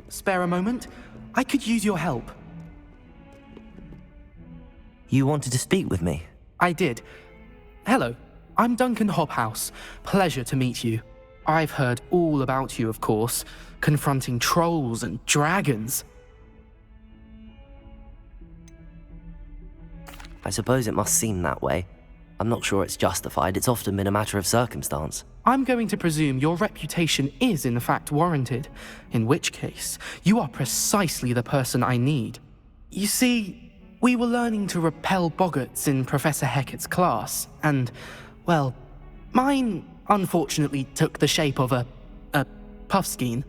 spare a moment? I could use your help. You wanted to speak with me? I did. Hello, I'm Duncan Hobhouse. Pleasure to meet you. I've heard all about you, of course, confronting trolls and dragons. I suppose it must seem that way. I'm not sure it's justified. It's often been a matter of circumstance. I'm going to presume your reputation is in fact warranted, in which case, you are precisely the person I need. You see, we were learning to repel boggarts in Professor Hecat's class, and, well, mine unfortunately took the shape of a puffskein.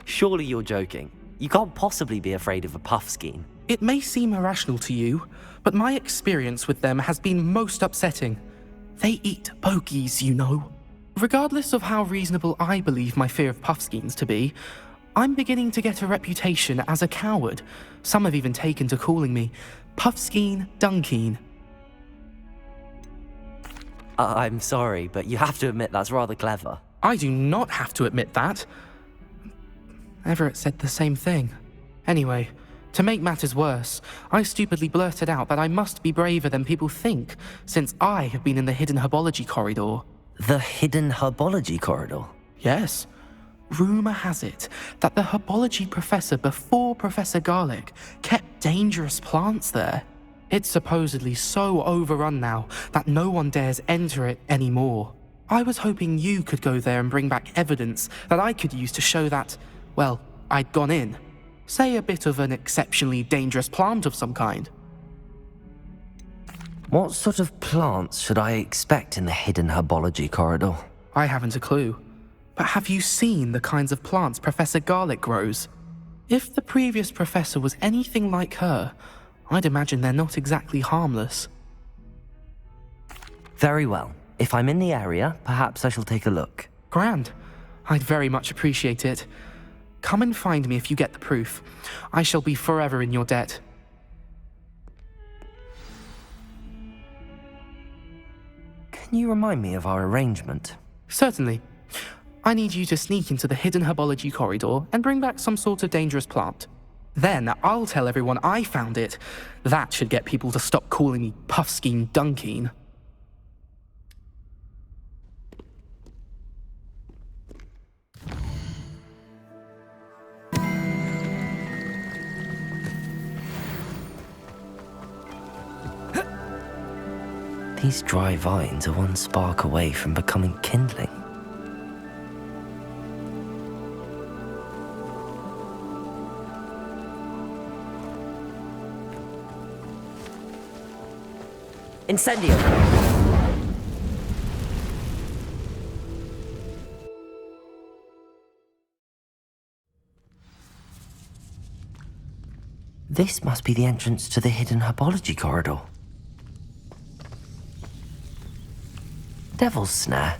Surely you're joking. You can't possibly be afraid of a puffskein. It may seem irrational to you, but my experience with them has been most upsetting. They eat bogies, you know. Regardless of how reasonable I believe my fear of puffskeins to be, I'm beginning to get a reputation as a coward. Some have even taken to calling me Puffskein Duncan. I'm sorry, but you have to admit that's rather clever. I do not have to admit that. Everett said the same thing. Anyway, to make matters worse, I stupidly blurted out that I must be braver than people think, since I have been in the hidden herbology corridor. The hidden herbology corridor? Yes. Rumour has it that the herbology professor before Professor Garlic kept dangerous plants there. It's supposedly so overrun now that no one dares enter it anymore. I was hoping you could go there and bring back evidence that I could use to show that, well, I'd gone in. Say a bit of an exceptionally dangerous plant of some kind. What sort of plants should I expect in the hidden herbology corridor? I haven't a clue. But have you seen the kinds of plants Professor Garlic grows? If the previous professor was anything like her, I'd imagine they're not exactly harmless. Very well. If I'm in the area, perhaps I shall take a look. Grand. I'd very much appreciate it. Come and find me if you get the proof. I shall be forever in your debt. Can you remind me of our arrangement? Certainly. I need you to sneak into the hidden herbology corridor and bring back some sort of dangerous plant. Then I'll tell everyone I found it. That should get people to stop calling me Puffskein Duncan. These dry vines are one spark away from becoming kindling. Incendio! This must be the entrance to the hidden herbology corridor. Devil's Snare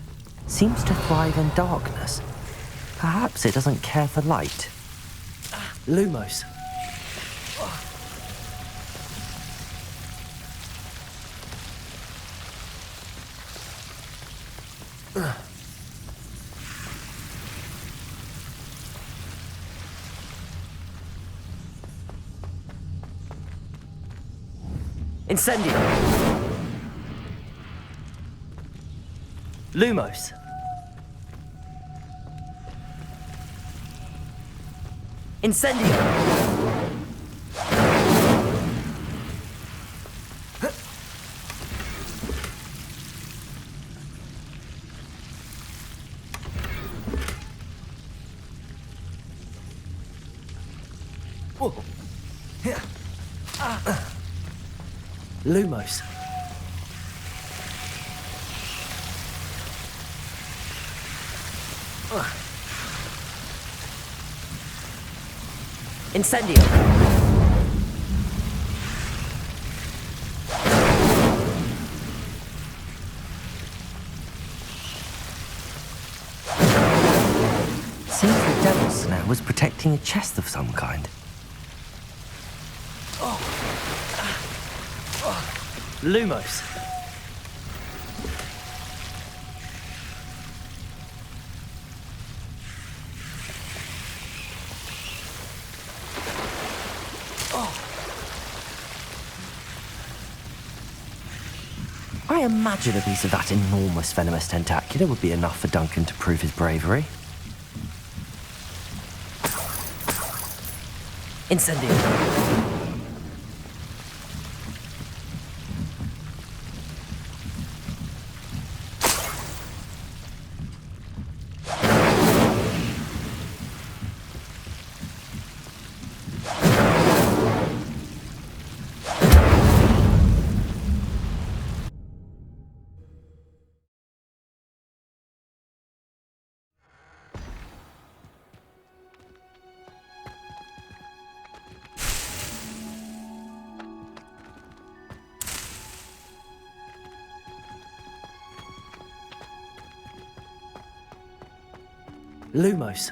seems to thrive in darkness. Perhaps it doesn't care for light. Lumos. Incendio! Lumos! Incendio! Lumos. Incendio. Seems the Devil's Snare was protecting a chest of some kind. Lumos. I imagine a piece of that enormous venomous tentacular would be enough for Duncan to prove his bravery. Incendio. Lumos.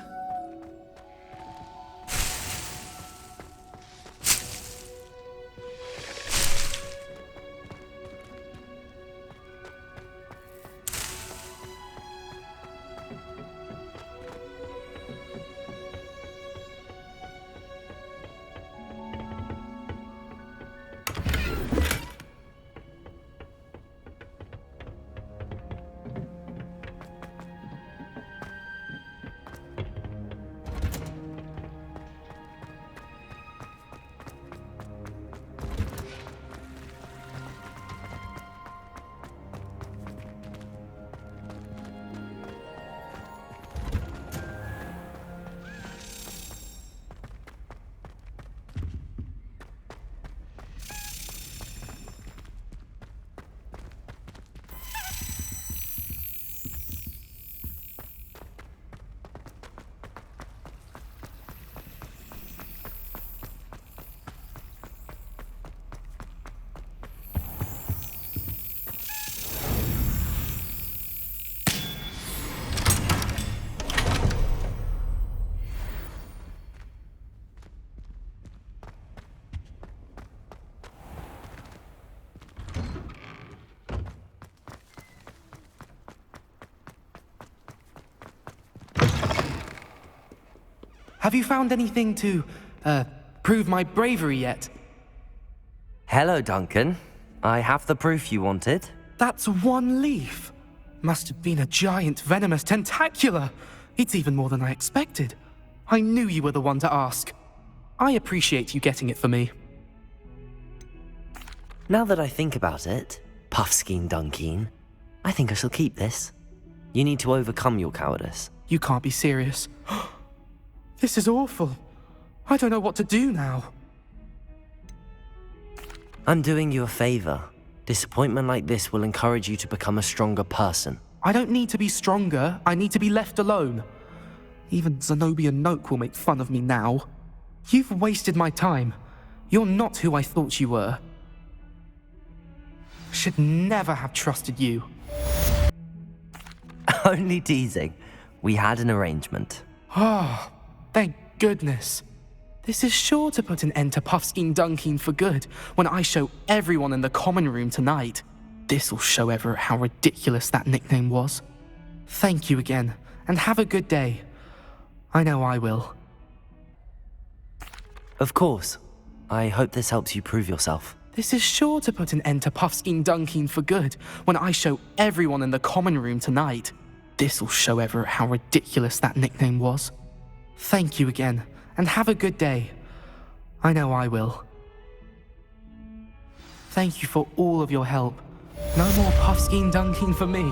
Have you found anything to, prove my bravery yet? Hello, Duncan. I have the proof you wanted. That's one leaf. Must have been a giant venomous tentacula. It's even more than I expected. I knew you were the one to ask. I appreciate you getting it for me. Now that I think about it, Puffskein Duncan, I think I shall keep this. You need to overcome your cowardice. You can't be serious. This is awful. I don't know what to do now. I'm doing you a favor. Disappointment like this will encourage you to become a stronger person. I don't need to be stronger. I need to be left alone. Even Zenobia Noak will make fun of me now. You've wasted my time. You're not who I thought you were. Should never have trusted you. Only teasing. We had an arrangement. Ah, thank goodness. This is sure to put an end to Puffskein Duncan for good when I show everyone in the common room tonight. This'll show Everett how ridiculous that nickname was. Thank you again, and have a good day. I know I will. Of course. I hope this helps you prove yourself. This is sure to put an end to Puffskein Duncan for good when I show everyone in the common room tonight. This'll show Everett how ridiculous that nickname was. Thank you again, and have a good day. I know I will. Thank you for all of your help. No more Puffskein Duncan for me.